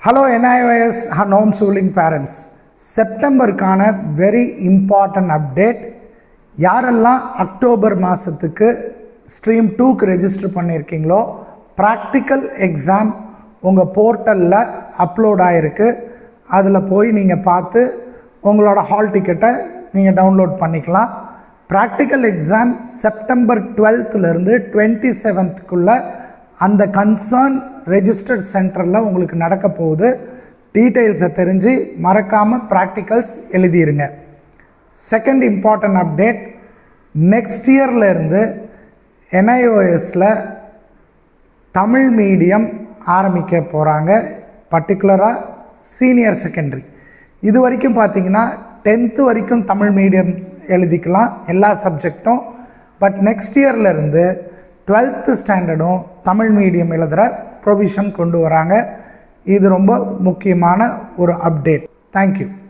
Hello NIOS homeschooling parents. செப்டம்பருக்கான very important update. யாரெல்லாம் October மாதத்துக்கு ஸ்ட்ரீம் 2க்கு ரெஜிஸ்டர் பண்ணியிருக்கீங்களோ ப்ராக்டிக்கல் எக்ஸாம் உங்கள் போர்ட்டலில் அப்லோட் ஆகிருக்கு. அதில் போய் நீங்கள் பார்த்து உங்களோட ஹால் டிக்கெட்டை நீங்கள் டவுன்லோட் பண்ணிக்கலாம். ப்ராக்டிக்கல் எக்ஸாம் செப்டம்பர் 12லேருந்து 27க்குள்ளே அந்த கன்சர்ன் ரெஜிஸ்டர்ட் சென்டரில் உங்களுக்கு நடக்க போகுது. டீட்டெயில்ஸை தெரிஞ்சு மறக்காமல் ப்ராக்டிகல்ஸ் எழுதிருங்க. செகண்ட் இம்பார்ட்டன்ட் அப்டேட், நெக்ஸ்ட் இயர்லேருந்து NIOSல தமிழ் மீடியம் ஆரம்பிக்க போகிறாங்க. பர்டிகுலராக சீனியர் செகண்டரி. இது வரைக்கும் பார்த்தீங்கன்னா 10th வரைக்கும் தமிழ் மீடியம் எழுதிக்கலாம் எல்லா சப்ஜெக்டும். பட் நெக்ஸ்ட் இயர்லேருந்து 12th ஸ்டாண்டர்டும் தமிழ் மீடியம் எழுதுகிற ப்ரொவிஷன் கொண்டு வராங்க. இது ரொம்ப முக்கியமான ஒரு அப்டேட். தேங்க்யூ.